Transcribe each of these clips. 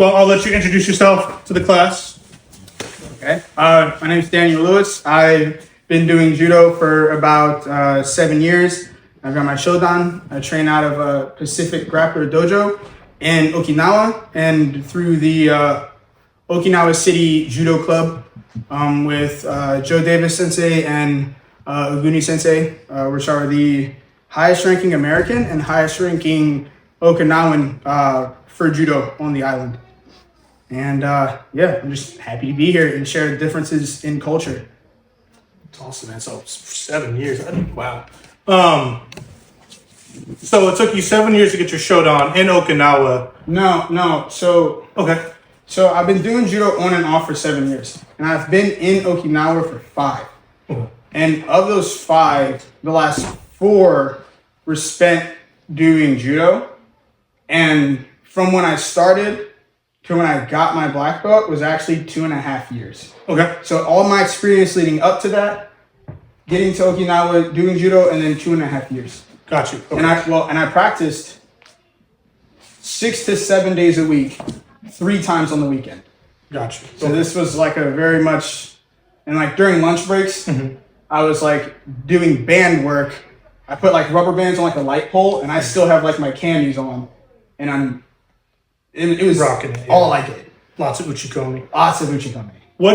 Well, I'll let you introduce yourself to the class. Okay. My name is Daniel Lewis. I've been doing judo for about 7 years. I've got my Shodan. I train out of Pacific Grappler Dojo in Okinawa and through the Okinawa City Judo Club with Joe Davis Sensei and Uguni Sensei, which are the highest ranking American and highest ranking Okinawan for judo on the island. And yeah, I'm just happy to be here and share the differences in culture. It's awesome, man. So 7 years. Wow. So it took you 7 years to get your Shodan in Okinawa. No. So Okay. So I've been doing judo on and off for 7 years, and I've been in Okinawa for 5. And of those 5, the last 4 were spent doing judo. And from when I started to when I got my black belt was actually 2.5 years. Okay. So all my experience leading up to that, getting to Okinawa, doing judo, and then 2.5 years. Got you. Okay. And I practiced 6 to 7 days a week, 3 times on the weekend. Got you. So this was like a very much, and like during lunch breaks, I was like doing band work. I put like rubber bands on like a light pole, and I still have like my camis on, and it was rocking it. Yeah. All I did. Lots of uchikomi. Lots of uchikomi. What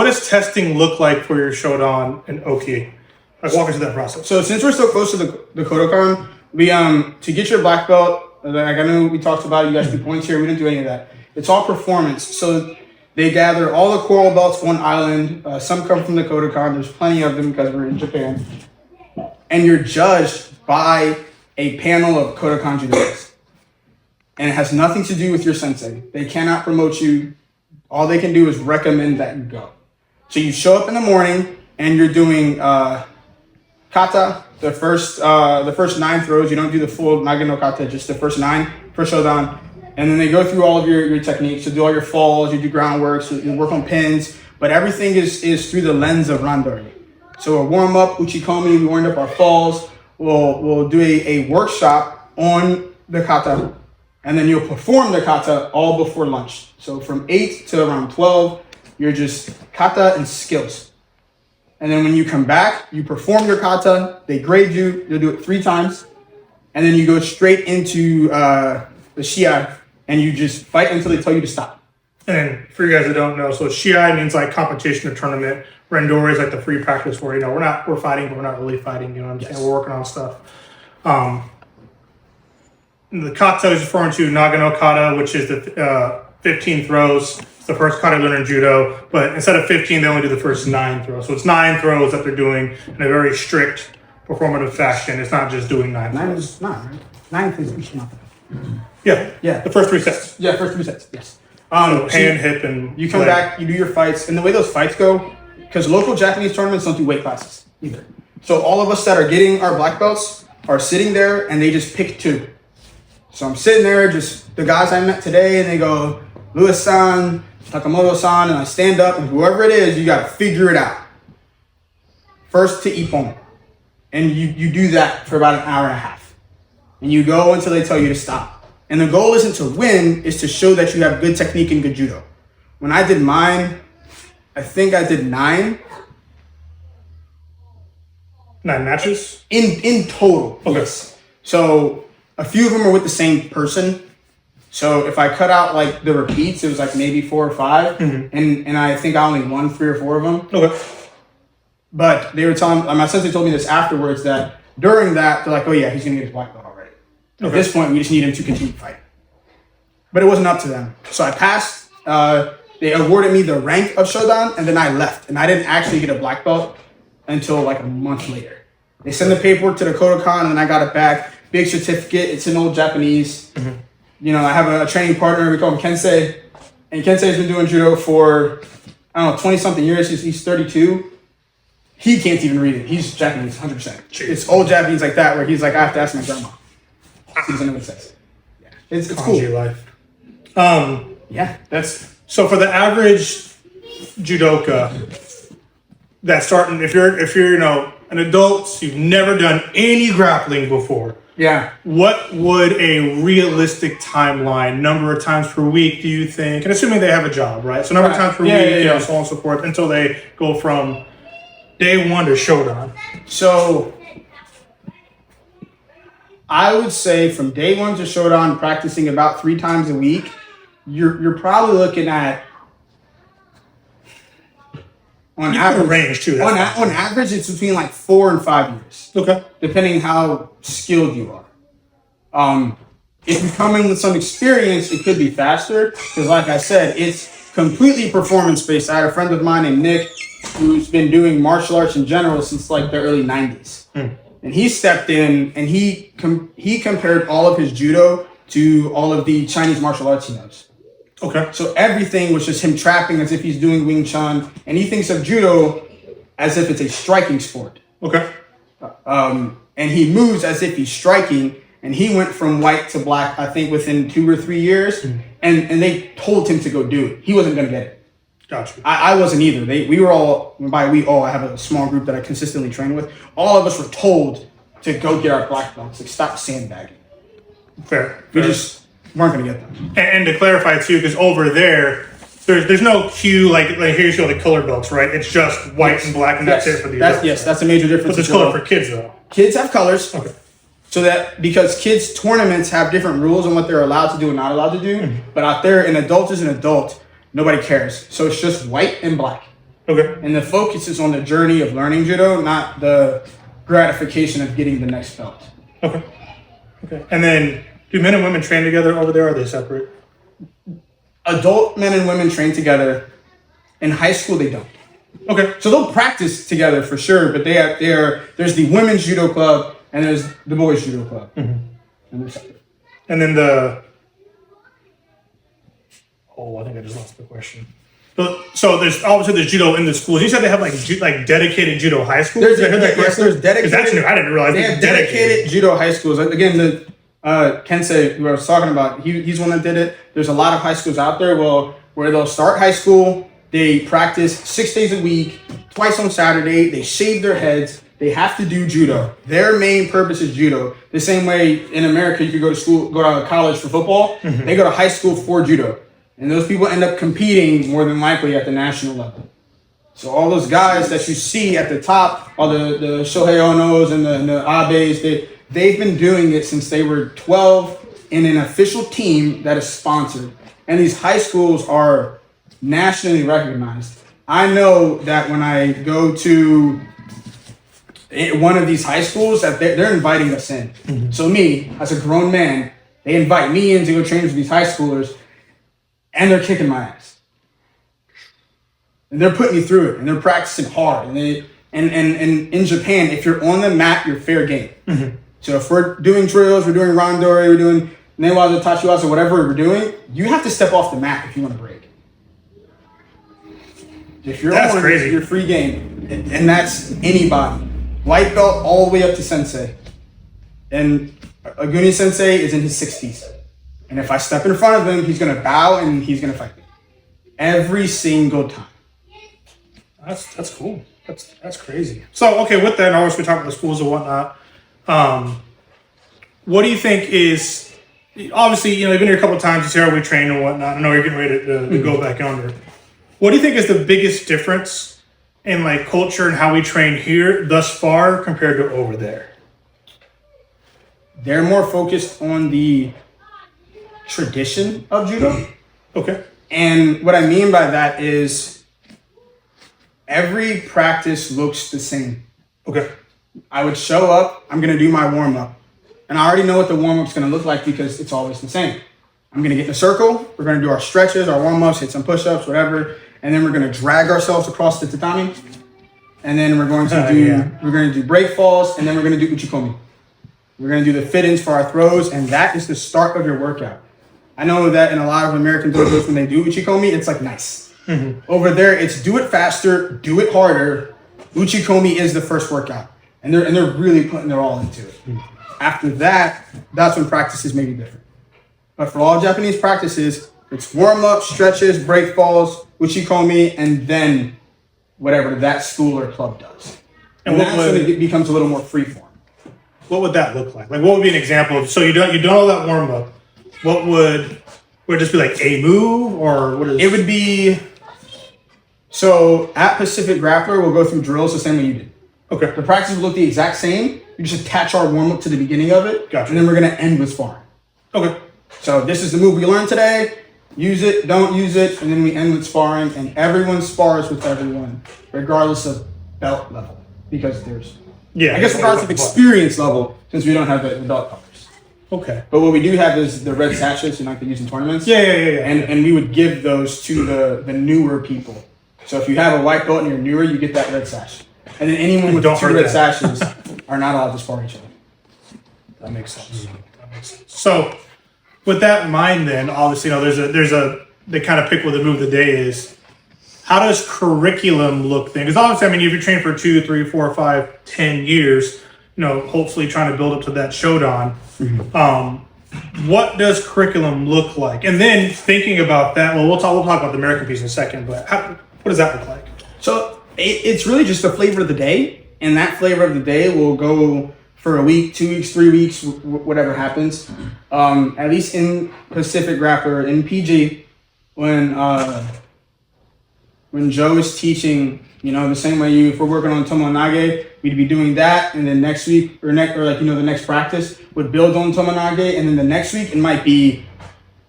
does testing look like for your Shodan and Oki? Like, walk us through that process. So since we're so close to the Kodokan, we to get your black belt, like I know we talked about it, you guys do points here, we didn't do any of that. It's all performance. So they gather all the coral belts on island. Some come from the Kodokan. There's plenty of them because we're in Japan. And you're judged by a panel of Kodokan judokas. And it has nothing to do with your sensei. They cannot promote you. All they can do is recommend that you go. So you show up in the morning and you're doing kata, the first 9 throws. You don't do the full naga no kata, just the first 9 for Shodan. And then they go through all of your techniques. You do all your falls, you do groundwork, so you work on pins. But everything is through the lens of randori. So a warm up, uchikomi, we warmed up our falls. We'll do a workshop on the kata. And then you'll perform the kata all before lunch. So from 8 to around 12, you're just kata and skills. And then when you come back, you perform your kata. They grade you. You'll do it 3 times. And then you go straight into the shiai. And you just fight until they tell you to stop. And for you guys that don't know, so shiai means like competition or tournament. Randori is like the free practice where, we're fighting, but we're not really fighting. You know what I'm saying? We're working on stuff. The kata is referring to naga no kata, which is the 15 throws. It's the first kata I learned in judo, but instead of 15, they only do the first 9 throws. So it's 9 throws that they're doing in a very strict performative fashion. It's not just doing 9 9 throws. is not, right? 9 is not. Yeah. The first 3 sets. Yeah, first 3 sets, yes. So hand, hip, and you come leg. back, you do your fights, and the way those fights go, because local Japanese tournaments don't do weight classes either. So all of us that are getting our black belts are sitting there, and they just pick 2. So I'm sitting there, just the guys I met today, and they go, Lewis-san, Takamoto-san, and I stand up, and whoever it is, you got to figure it out. First to ippon. And you do that for about an hour and a half. And you go until they tell you to stop. And the goal isn't to win, it's to show that you have good technique and good judo. When I did mine, I think I did 9. 9 matches? In total, okay. Yes. So a few of them are with the same person. So if I cut out like the repeats, it was like maybe 4 or 5. And I think I only won 3 or 4 of them. Okay. But they were telling, my sensei told me this afterwards, that during that, they're like, oh yeah, he's going to get his black belt already. Okay. At this point, we just need him to continue fighting. But it wasn't up to them. So I passed. They awarded me the rank of Shodan, and then I left. And I didn't actually get a black belt until like a month later. They sent the paperwork to the Kodokan, and then I got it back. Big certificate. It's in old Japanese. I have a training partner. We call him Kensei. And Kensei's been doing judo for, 20-something years. He's 32. He can't even read it. He's Japanese, 100%. It's old Japanese like that, where he's like, I have to ask my grandma. He doesn't know what it says. Yeah. It's cool. Life. Yeah, that's... So for the average judoka that's starting, if you're an adult, you've never done any grappling before, Yeah. What would a realistic timeline, number of times per week, do you think? And assuming they have a job, right? So number of times per week, so on and so forth, until they go from day one to Shodan. So I would say from day one to Shodan, practicing about 3 times a week, you're probably looking at on average range too. On average, it's between like 4 and 5 years. Okay. Depending how skilled you are. If you come in with some experience, it could be faster because, like I said, it's completely performance based. I had a friend of mine named Nick who's been doing martial arts in general since like the early 90s. And he stepped in and he compared all of his judo to all of the Chinese martial arts he knows. Okay. So everything was just him trapping as if he's doing Wing Chun, and he thinks of judo as if it's a striking sport. Okay. And he moves as if he's striking, and he went from white to black, I think, within 2 or 3 years, and they told him to go do it. He wasn't going to get it. Gotcha. I wasn't either. We were all, by we all, I have a small group that I consistently train with. All of us were told to go get our black belts, like stop sandbagging. Fair. We just weren't going to get them. And to clarify too, because over there's no cue like here you show the color belts, right? It's just white and black, and that's it for the adults. Yes, that's a major difference. But there's color for kids though. Kids have colors. Okay. So that because kids tournaments have different rules on what they're allowed to do and not allowed to do, but out there an adult is an adult, nobody cares. So it's just white and black. Okay. And the focus is on the journey of learning judo, not the gratification of getting the next belt. Okay. Okay. And then do men and women train together over there, or are they separate? Adult men and women train together. In high school, they don't. Okay. So they'll practice together for sure, but there's the women's judo club and there's the boys judo club. And they're separate. And then I think I just lost the question. So there's obviously there's judo in the schools. You said they have like dedicated judo high schools. There's dedicated. That's new. I didn't realize they have dedicated judo high schools. Again, the Kensei, who I was talking about, he's one that did it. There's a lot of high schools out there where they'll start high school, they practice 6 days a week, twice on Saturday, they shave their heads, they have to do judo. Their main purpose is judo. The same way in America, you could go to college for football, they go to high school for judo. And those people end up competing more than likely at the national level. So all those guys that you see at the top, all the Shohei Onos and the Abes, they've been doing it since they were 12 in an official team that is sponsored. And these high schools are nationally recognized. I know that when I go to one of these high schools, that they're inviting us in. So me, as a grown man, they invite me in to go train with these high schoolers, and they're kicking my ass. And they're putting me through it, and they're practicing hard. And in Japan, if you're on the mat, you're fair game. So if we're doing drills, we're doing randori, we're doing newaza, tachiwaza, whatever we're doing, you have to step off the mat if you want to break. If you're that's crazy. You're free game. And that's anybody. White belt all the way up to sensei. And Aguni sensei is in his 60s. And if I step in front of him, he's going to bow and he's going to fight me. Every single time. That's cool. That's crazy. So, okay, with that, obviously we talk about the schools and whatnot. What do you think is, obviously, you've been here a couple of times, you see how we train and whatnot. I know you're getting ready to go back under. What do you think is the biggest difference in like culture and how we train here thus far compared to over there? They're more focused on the tradition of judo. Okay. And what I mean by that is every practice looks the same. Okay. I would show up, I'm going to do my warm-up. And I already know what the warm-up's going to look like because it's always the same. I'm going to get in a circle, we're going to do our stretches, our warm-ups, hit some push-ups, whatever, and then we're going to drag ourselves across the tatami. And then we're going to do break falls, and then we're going to do uchikomi. We're going to do the fit-ins for our throws, and that is the start of your workout. I know that in a lot of American dojos, when they do uchikomi, it's like nice. Over there, it's do it faster, do it harder. Uchikomi is the first workout. And they're really putting their all into it. After that, that's when practices may be different. But for all Japanese practices, it's warm-up, stretches, break falls, uchikomi, and then whatever that school or club does. And that's when it becomes a little more freeform. what would that look like? Like, what would be an example of? So you don't all that warm up. What would it just be like a move, or what is It would be. So at Pacific Grappler, we'll go through drills the same way you did. Okay. The practice will look the exact same. You just attach our warm up to the beginning of it, Gotcha. and then we're gonna end with sparring. Okay. So this is the move we learned today. Use it, don't use it, and then we end with sparring, and everyone spars with everyone, regardless of belt level, because there's, Yeah. I guess regardless of experience level, since we don't have the belt colors. Okay. But what we do have is the red sachets, like they use in tournaments. Yeah. And we would give those to the newer people. So if you have a white belt and you're newer, you get that red sash. And then anyone with Don't two hurt red that. sashes are not allowed to spar each other. That makes sense. So, with that in mind, then obviously, they kind of pick what the move of the day is. How does curriculum look then? Because obviously, I mean, if you train for 2, 3, 4, 5, 10 years, hopefully trying to build up to that Shodan. What does curriculum look like? And then thinking about that, we'll talk about the American piece in a second, but what does that look like? So it's really just the flavor of the day, and that flavor of the day will go for a week, 2 weeks, 3 weeks, whatever happens. At least in Pacific Grappler, in PG, when Joe is teaching, the same way if we're working on Tomonage, we'd be doing that, and then next week the next practice would build on Tomonage, and then the next week it might be,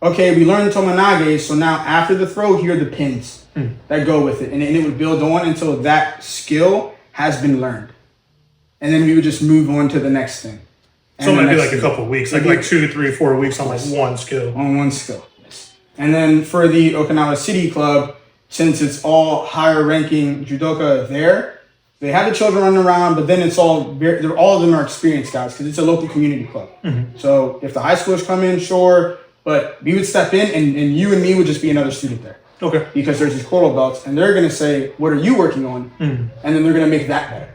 okay, we learned Tomonage, so now after the throw, here are the pins that go with it, and it would build on until that skill has been learned, and then we would just move on to the next thing. So it might be like a couple of weeks, like 2, 3, 4 weeks on like one skill. On one skill, yes. And then for the Okinawa City Club, since it's all higher ranking judoka there, they have the children running around, but then it's all of them are experienced guys because it's a local community club. So if the high schoolers come in, sure, but we would step in and you and me would just be another student there. Okay. Because there's these coral belts and they're going to say, what are you working on? And then they're going to make that better.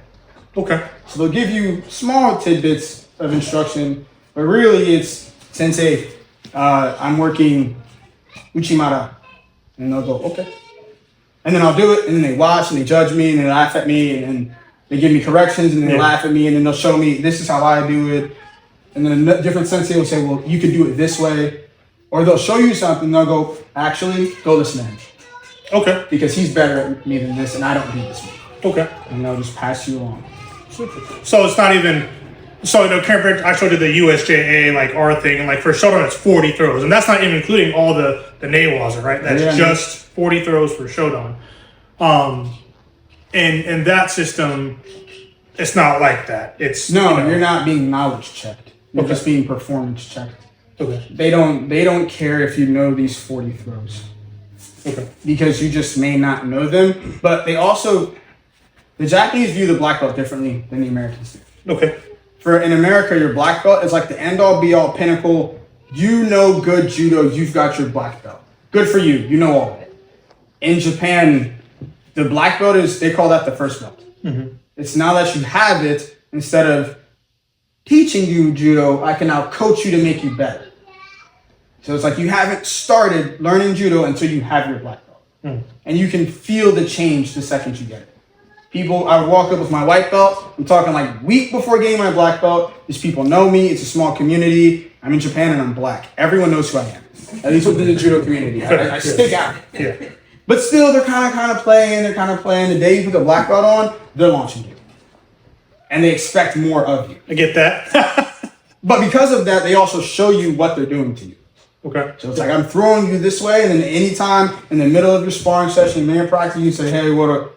Okay. So they'll give you small tidbits of instruction, but really it's, sensei, I'm working Uchimata. And they'll go, okay. And then I'll do it, and then they watch, and they judge me, and they laugh at me, and they give me corrections, and then they laugh at me, and then they'll show me, this is how I do it. And then a different sensei will say, well, you can do it this way. Or they'll show you something, and they'll go, actually, go this man. Okay. Because he's better at me than this, and I don't do this way. Okay. And they'll just pass you along. So it's not even... So, I showed you the USJA, like, our thing, and, like, for Shodan, it's 40 throws. And that's not even including all the Neiwaza, right? That's just 40 throws for Shodan. And that system, it's not like that. It's... You're not being knowledge checked. You're just being performance checked. Okay. They don't care if you know these 40 throws. Okay. Because you just may not know them. But they also... The Japanese view the black belt differently than the Americans do. Okay. In America, your black belt is like the end-all, be-all, pinnacle. You know good judo, you've got your black belt. Good for you, you know all of it. In Japan, the black belt they call that the first belt. It's now that you have it, instead of teaching you judo, I can now coach you to make you better. So it's like you haven't started learning judo until you have your black belt. And you can feel the change the second you get it. I would walk up with my white belt. I'm talking like week before getting my black belt. These people know me. It's a small community. I'm in Japan and I'm black. Everyone knows who I am. At least within the judo community. I stick out. Yeah. But still, they're kind of playing. The day you put the black belt on, they're launching you. And they expect more of you. I get that. But because of that, they also show you what they're doing to you. Okay. So it's like, I'm throwing you this way, and then anytime in the middle of your sparring session, in your practice, you say, hey, what are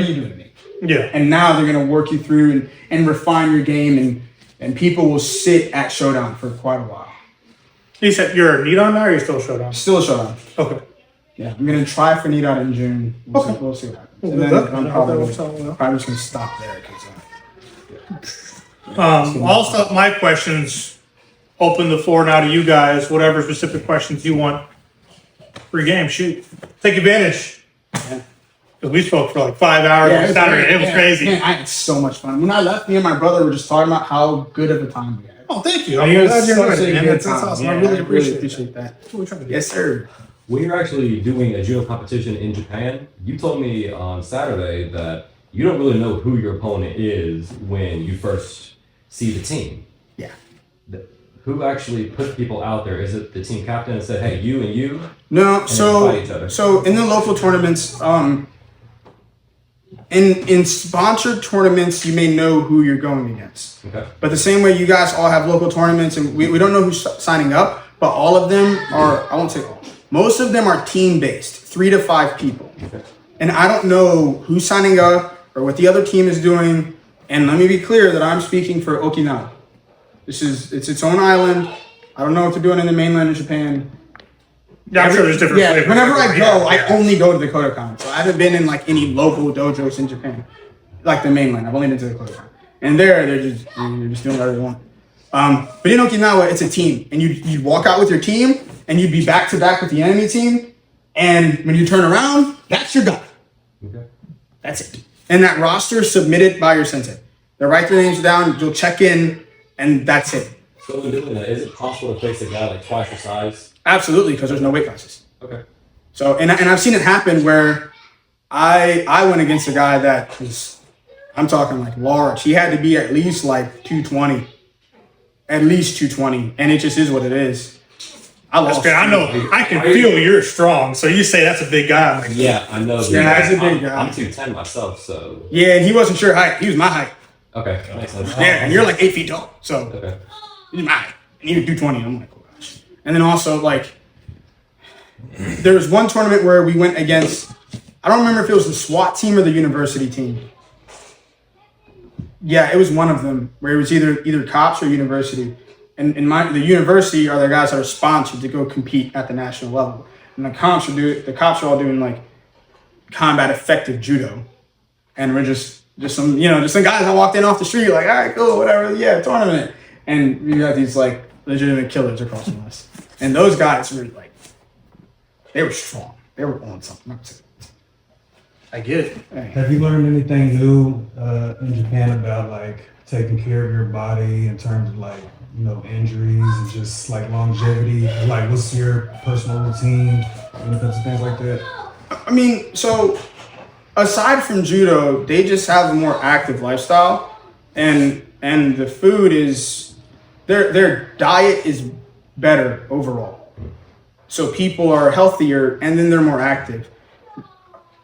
you doing to me? Yeah. And now they're going to work you through and refine your game, and people will sit at Shodan for quite a while. You said you're a Nidan now, or you're still Shodan? Still a Shodan. Okay. Yeah, I'm going to try for Nidan in June. We'll see what happens. And then I'm probably just going to stop there. I'll stop my questions. Open the floor now to you guys. Whatever specific questions you want. Free game, shoot. Take advantage. Yeah. Because we spoke for like 5 hours on Saturday. It was crazy. Man, I had so much fun. When I left, me and my brother were just talking about how good of a time we had. Oh, thank you. I'm glad you're such enjoying a it, man. good That's awesome. time. I really appreciate that. That's what we're trying to do. Yes, sir. When you're actually doing a judo competition in Japan, you told me on Saturday that you don't really know who your opponent is when you first see the team. Yeah. Who actually put people out there? Is it the team captain and said, "Hey, you and you"? No, And then fight each other? so in the local tournaments, in sponsored tournaments, you may know who you're going against. Okay. But the same way you guys all have local tournaments, and we don't know who's signing up, but all of them are, I won't say all, most of them are team-based, 3 to 5 people. Okay. And I don't know who's signing up or what the other team is doing. And let me be clear that I'm speaking for Okinawa. It's its own island. I don't know what they're doing in the mainland of Japan. Yeah, I'm sure there's different Yeah, flavors. whenever I go, Yeah. I only go to the Kodokan. So I haven't been in like any local dojos in Japan, like the mainland. I've only been to the Kodokan. And there, you're just doing whatever you want. But in Okinawa, it's a team. And you walk out with your team, and you'd be back to back with the enemy team. And when you turn around, that's your guy. Okay. That's it. And that roster is submitted by your sensei. They write their names down, you'll check in, and that's it. So in doing that, is it possible to face a guy like twice your size? Absolutely, because there's no weight classes. Okay. So, and I've seen it happen where I went against a guy that was, I'm talking like large. He had to be at least like 220. At least 220. And it just is what it is. I That's lost. great. I know. I can feel you're strong. So you say that's a big guy. I'm like, Yeah, I know. Yeah, that's a big guy. I'm 210 myself, so. Yeah, and he wasn't sure height. He was my height. Okay, makes sense. Yeah, and you're like 8 feet tall. So Okay. he's my height. And you do 20. I'm like, oh gosh. And then also like, there was one tournament where we went against, I don't remember if it was the SWAT team or the university team. Yeah, it was one of them where it was either cops or university. And the university are the guys that are sponsored to go compete at the national level. And the cops are all doing like combat effective judo. And we're just some guys that walked in off the street like, all right, cool, whatever, yeah, tournament. And we got these like legitimate killers across from us. And those guys were like, they were strong. They were on something. I get it. Hey. Have you learned anything new in Japan about like taking care of your body in terms of like, injuries and just like longevity? Like, what's your personal routine when it comes to things like that? I mean, so aside from judo, they just have a more active lifestyle, and the food is their diet is better overall. So people are healthier, and then they're more active.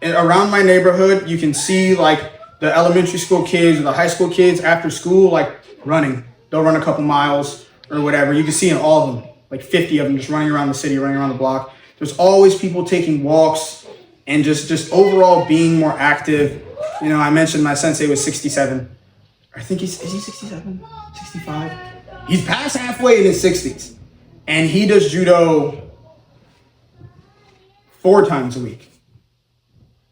And around my neighborhood, you can see like the elementary school kids or the high school kids after school, like running. They'll run a couple miles or whatever. You can see in all of them, like 50 of them just running around the city, running around the block. There's always people taking walks and just overall being more active. I mentioned my sensei was 67. I think is he 67? 65? He's past halfway in his 60s. And he does judo 4 times a week.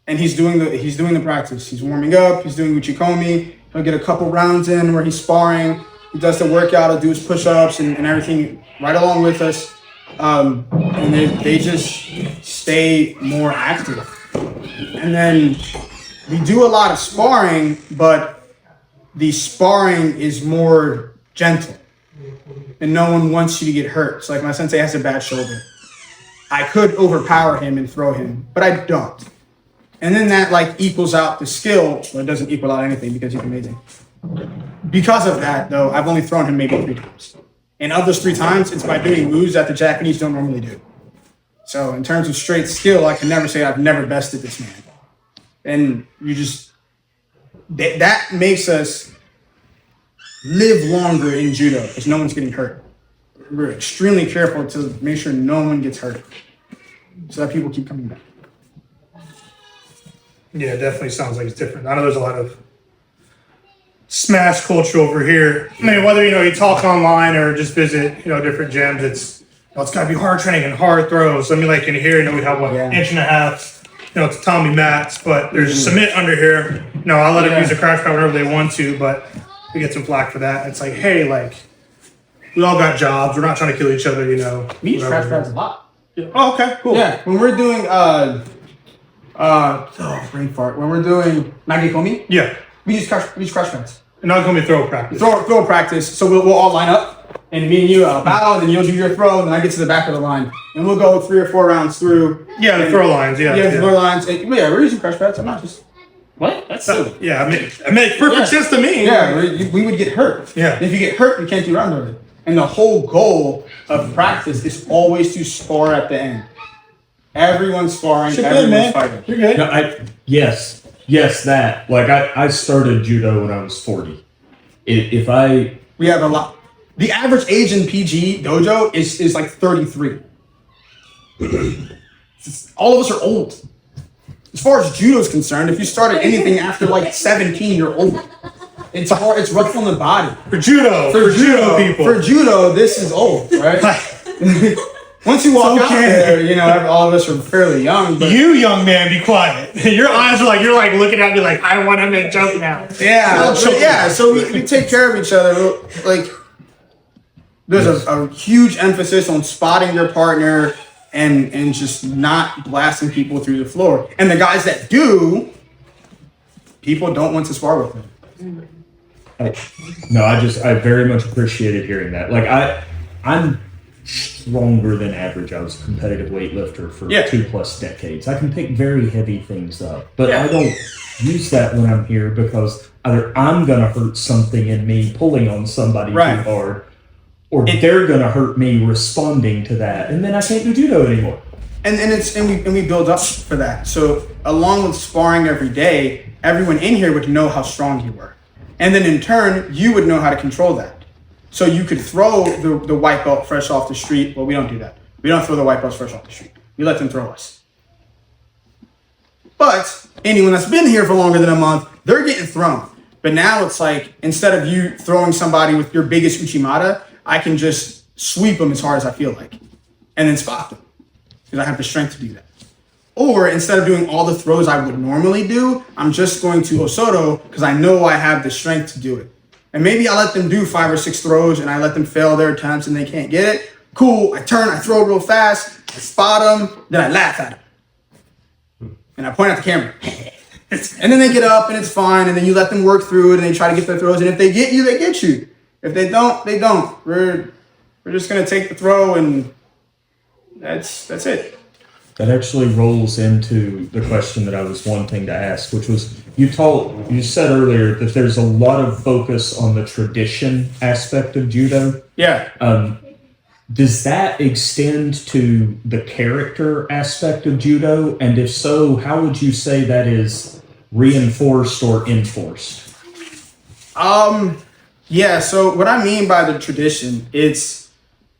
And he's doing the practice. He's warming up, he's doing uchikomi. He'll get a couple rounds in where he's sparring. He does the workout, he'll do his push-ups and everything right along with us. And they just stay more active. And then we do a lot of sparring, but the sparring is more gentle. And no one wants you to get hurt. So like my sensei has a bad shoulder. I could overpower him and throw him, but I don't. And then that like equals out the skill. Well, it doesn't equal out anything because he's amazing. Because of that, though, I've only thrown him maybe 3 times. And of those 3 times, it's by doing moves that the Japanese don't normally do. So in terms of straight skill, I can never say I've never bested this man. And that makes us live longer in judo because no one's getting hurt. We're extremely careful to make sure no one gets hurt so that people keep coming back. Yeah, it definitely sounds like it's different. I know there's a lot of smash culture over here. I mean, whether you talk online or just visit different gyms, it's got to be hard training and hard throws. I mean, like in here, we have 1.5 inch, tatami mats, but there's cement under here. I let them use a crash pad whenever they want to, but we get some flack for that. It's like, hey, like we all got jobs. We're not trying to kill each other, We use crash pads a lot. Oh, okay, cool. Yeah, when we're doing brain fart. When we're doing nagikomi, Yeah, we use crash pads. and not going to be throw practice. Throw practice. So we'll all line up, and me and you bow, and you'll do your throw, and then I get to the back of the line, and we'll go 3 or 4 rounds through. Yeah, the throw lines. Yeah, Yeah, throw lines. And, we're using crash pads. I'm not just. What? That's silly. Yeah, I mean, it makes perfect sense to me. Yeah, we would get hurt. Yeah. If you get hurt, you can't do round robin. And the whole goal of practice is always to spar at the end. Everyone's sparring, You're good, everyone's man. fighting. You're good. No, yes, that. Like I started judo when I was 40. We have a lot. The average age in PG dojo is like 33. All of us are old. As far as judo is concerned, if you started anything after like 17, you're old. It's hard. It's rough on the body. For judo people. For judo, this is old, right? Once you walk out there, you know, all of us are fairly young. But You young man, be quiet. Your eyes are like you're like looking at me like I want to make joke now. yeah. So we take care of each other. Like, there's a huge emphasis on spotting your partner and just not blasting people through the floor. And the guys that do, people don't want to spar with them. I very much appreciated hearing that. Like I'm stronger than average. I was a competitive weightlifter for 2+ decades. I can pick very heavy things up, but I don't use that when I'm here because either I'm gonna hurt something in me pulling on somebody too hard, or they're gonna hurt me responding to that, and then I can't do judo anymore. And we build up for that. So along with sparring every day, everyone in here would know how strong you were, and then in turn you would know how to control that. So you could throw the white belt fresh off the street. Well, we don't do that. We don't throw the white belts fresh off the street. We let them throw us. But anyone that's been here for longer than a month, they're getting thrown. But now it's like, instead of you throwing somebody with your biggest Uchimata, I can just sweep them as hard as I feel like and then spot them because I have the strength to do that. Or instead of doing all the throws I would normally do, I'm just going to Osoto because I know I have the strength to do it. And maybe I let them do 5 or 6 throws and I let them fail their attempts and they can't get it. Cool, I turn, I throw real fast, I spot them, then I laugh at them. And I point at the camera. And then they get up and it's fine, and then you let them work through it and they try to get their throws. And if they get you, they get you. If they don't, they don't. We're just gonna take the throw and that's it. That actually rolls into the question that I was wanting to ask, which was you said earlier that there's a lot of focus on the tradition aspect of judo. Yeah. Does that extend to the character aspect of judo? And if so, how would you say that is reinforced or enforced? Yeah, so what I mean by the tradition, it's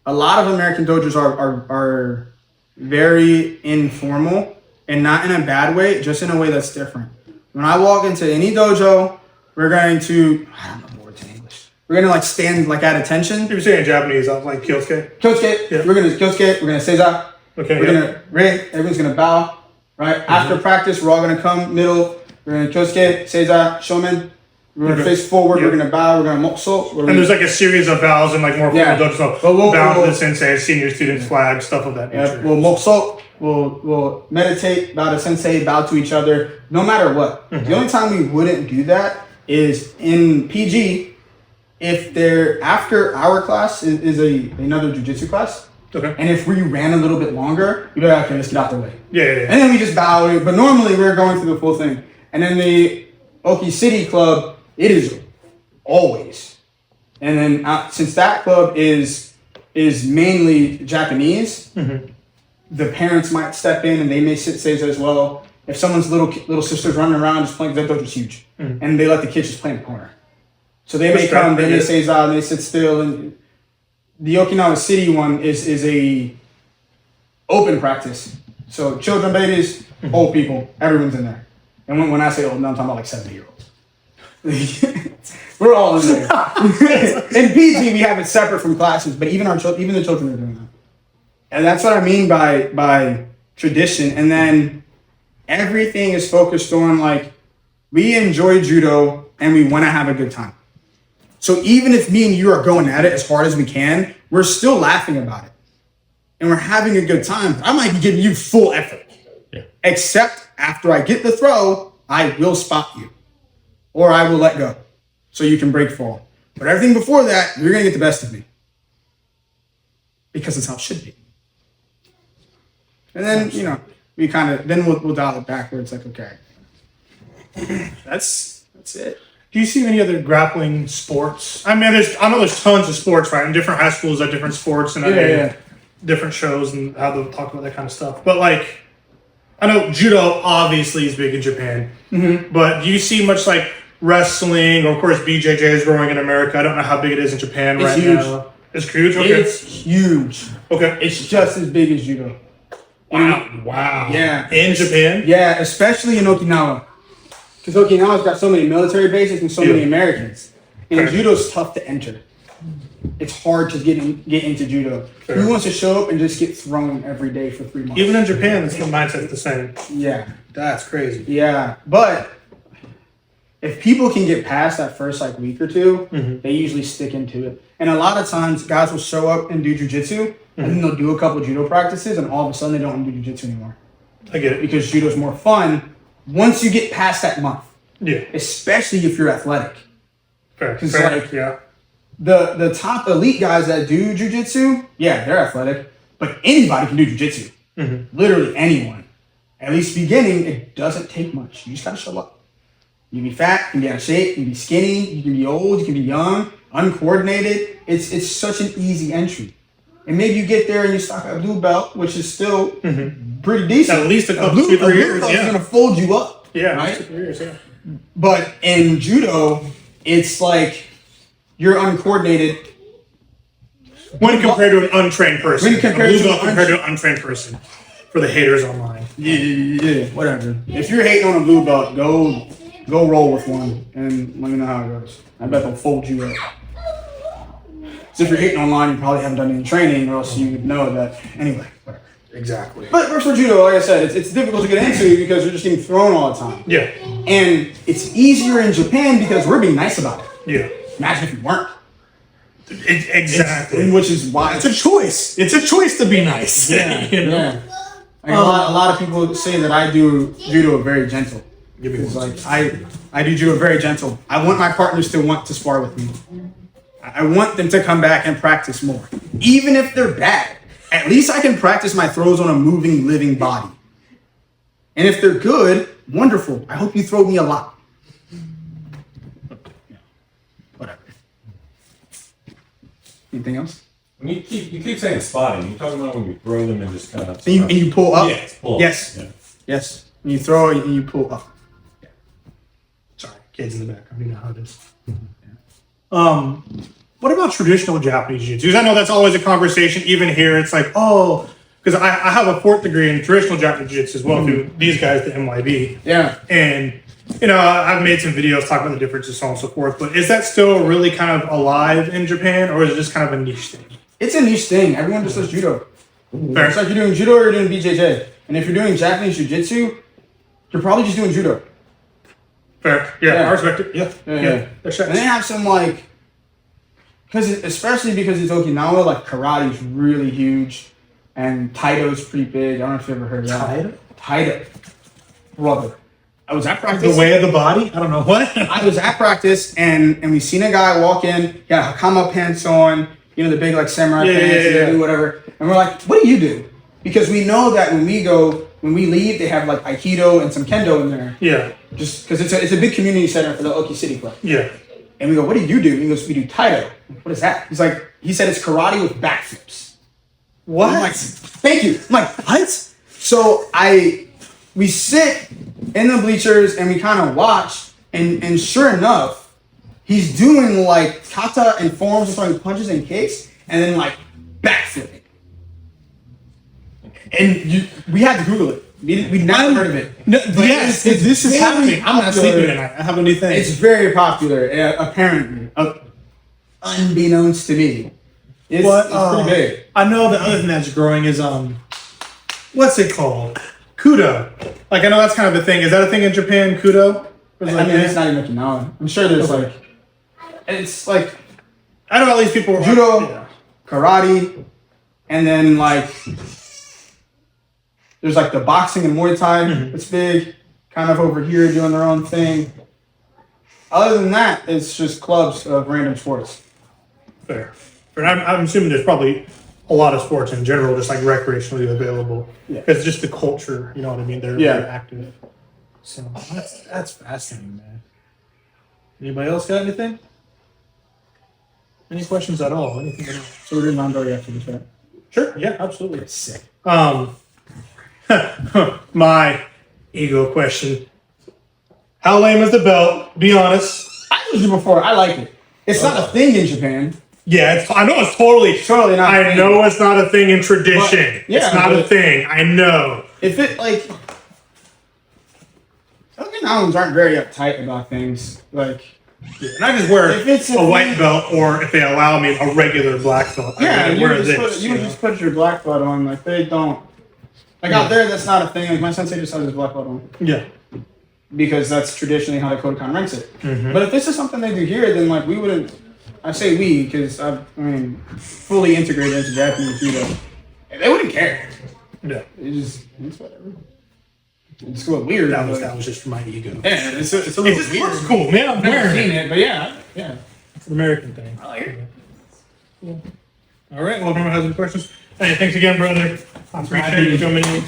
a lot of American dojos are very informal, and not in a bad way, just in a way that's different. When I walk into any dojo, we're going to, I don't know words in English. We're going to like stand like at attention. If you're saying in Japanese, I was like Kyosuke. Kyosuke. Yeah. We're going to Kyosuke. We're going to seiza. Okay. We're going to rig. Everyone's going to bow. Right. After practice, we're all going to come middle. We're going to Kyosuke, seiza, shomen. We're going to face forward. We're going to bow. We're going to mokso. And there's like a series of bows and like more formal dojos. So But bow to the sensei, senior students, flag, stuff of that nature. We'll mokso. We'll meditate, bow to sensei, bow to each other, no matter what. The only time we wouldn't do that is in PG, if they're after our class is another jiu-jitsu class. Okay. And if we ran a little bit longer, we'd be like, okay, let's get out the way. Yeah. And then we just bow. But normally we're going through the full thing. And then the Oki City Club, it is always. And then since that club is mainly Japanese, the parents might step in and they may sit seiza as well. If someone's little sister's running around just playing, that dojo's huge. And they let the kids just play in the corner. So they may come, they may seiza, and they sit still. And the Okinawa City one is a open practice. So children, babies, old people, everyone's in there. And when I say old, I'm talking about like 70-year-olds. We're all in there. In PG, we have it separate from classes, but even the children are doing that. And that's what I mean by tradition. And then everything is focused on like, we enjoy judo and we want to have a good time. So even if me and you are going at it as hard as we can, we're still laughing about it. And we're having a good time. I might be giving you full effort. Yeah. Except after I get the throw, I will spot you. Or I will let go. So you can break fall. But everything before that, you're going to get the best of me. Because it's how it should be. And then, we kind of, then we'll dial it back where it's like, okay, That's it. Do you see any other grappling sports? I mean, I know there's tons of sports, right? In different high schools have different sports and different shows and how they'll talk about that kind of stuff. But like, I know judo obviously is big in Japan, but do you see much like wrestling, or of course BJJ is growing in America? I don't know how big it is in Japan It's right huge. now. It's huge. Okay. It's huge. Okay. It's just as big as judo. Wow. Yeah. In Japan. Yeah, especially in Okinawa. Because Okinawa's got so many military bases and so many Americans. And Fair. judo's tough to enter. It's hard to get into judo. Fair. Who wants to show up and just get thrown every day for 3 months? Even in Japan, the mindset's the same. Yeah. That's crazy. Yeah. But if people can get past that first like week or two, they usually stick into it. And a lot of times guys will show up and do jujitsu, and then they'll do a couple judo practices, and all of a sudden they don't want to do jujitsu anymore. I get it. Because judo's more fun once you get past that month. Yeah. Especially if you're athletic. Fair. 'Cause, Fair. like, yeah. The top elite guys that do jujitsu, yeah, they're athletic, but anybody can do jujitsu. Literally anyone. At least beginning, it doesn't take much. You just gotta show up. You can be fat, you can be out of shape, you can be skinny, you can be old, you can be young, uncoordinated. It's such an easy entry. And maybe you get there and you stock a blue belt, which is still pretty decent. At least a couple, blue, 2-3 a years, blue belt's yeah. gonna fold you up. Yeah. Right? 2-3 years, yeah. But in judo, it's like you're uncoordinated. When compared to an untrained person. When compared A blue to belt an compared to an untrained person. For the haters online. Yeah, whatever. If you're hating on a blue belt, go roll with one and let me know how it goes. I bet they'll fold you up. So if you're hating online, you probably haven't done any training, or else you would know that. Anyway, whatever. Exactly. But for judo, like I said, it's difficult to get into because you're just getting thrown all the time. Yeah. And it's easier in Japan because we're being nice about it. Yeah. Imagine if you weren't. Exactly. Which is why It's a choice. It's a choice to be nice. Yeah, You know? yeah. Like a lot of people say that I do judo very gentle. Give me It's one. like I do judo very gentle. I want my partners to want to spar with me. I want them to come back and practice more. Even if they're bad, at least I can practice my throws on a moving, living body. And if they're good, wonderful. I hope you throw me a lot. Whatever. Anything else? When you keep saying spotting, you're talking about when you throw them and just kind of. And you pull up? Yeah, it's pull up. Yes. Yeah. Yes. When you throw it and you pull up. Sorry, kids in the background. You know how it is. What about traditional Japanese jiu-jitsu? Because I know that's always a conversation. Even here, it's like, oh, because I have a 4th degree in traditional Japanese jiu-jitsu as well through these guys, the MYB. Yeah. And, you know, I've made some videos talking about the differences, so on and so forth. But is that still really kind of alive in Japan, or is it just kind of a niche thing? It's a niche thing. Everyone just does judo. Fair. It's like you're doing judo or you're doing BJJ. And if you're doing Japanese jiu-jitsu, you're probably just doing judo. Fair. Yeah, Yeah. I respect it. Yeah. Yeah. That's And they have some like, especially because it's Okinawa, like karate is really huge, and Taido's pretty big. I don't know if you ever heard of that. Taido, brother. I was at practice. The way of the body? I don't know. What? I was at practice and we seen a guy walk in. He had Hakama pants on, you know, the big like samurai pants, and they do whatever. And we're like, what do you do? Because we know that when we leave, they have like Aikido and some Kendo in there. Yeah. Just because it's a big community center for the Oki City Club. Yeah. And we go, what do you do? And he goes, we do Taido. What is that? He said it's karate with backflips. What? I'm like, thank you. I'm like, what? So we sit in the bleachers and we kind of watch, and sure enough, he's doing like kata and forms and throwing punches and kicks, and then like backflipping. And we had to Google it. We'd never heard of it. No, But yes, it's this is very happening. I'm not popular. sleeping tonight. I have a new thing. It's very popular, apparently. Unbeknownst to me. It's pretty big. I know the other thing that's growing is what's it called? Kudo. Like I know that's kind of a thing. Is that a thing in Japan? Kudo? I mean, it's not even Okinawa. I'm sure there's Okay. it's like I know at least people judo, Yeah. karate, and then like there's like the boxing and Muay Thai. It's big, kind of over here doing their own thing. Other than that, it's just clubs of random sports. Fair. But I'm assuming there's probably a lot of sports in general, just like recreationally available. Yeah. Because just the culture, you know what I mean? They're Yeah. very active. So that's fascinating, man. Anybody else got anything? Any questions at all? Anything at all? So we're doing non-dory after this, right? Sure. Yeah, absolutely. That's sick. My ego question. How lame is the belt? Be honest. I told you before, I like it. It's not a thing in Japan. Yeah, I know it's totally not a I thing. know it's not a thing in tradition. But, yeah, it's not a but- thing. I know. If it, like... Okinawans aren't very uptight about things. Like... And I just wear If it's a a white thing- belt, or if they allow me, a regular black belt. Yeah, I you wear just, this. you just put your black belt on. Like, they don't... Like, out there, that's not a thing. Like, my sensei just has his black belt on. Yeah. Because that's traditionally how the Kodokan rents it. Mhm. But if this is something they do here, then, like, we wouldn't... I say we, because fully integrated into Japanese judo. They wouldn't care. Yeah. It's whatever. It's cool, weird. That was but- just my ego. Yeah, it's a It little just weird. looks cool, man. I'm I've never wearing seen it. it, but yeah. It's an American thing. I like it. All right. Well, if anyone has any questions, hey, thanks again, brother. I appreciate having you me. coming in.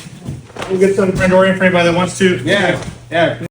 We'll get some Pandorian for anybody that wants to. Yeah.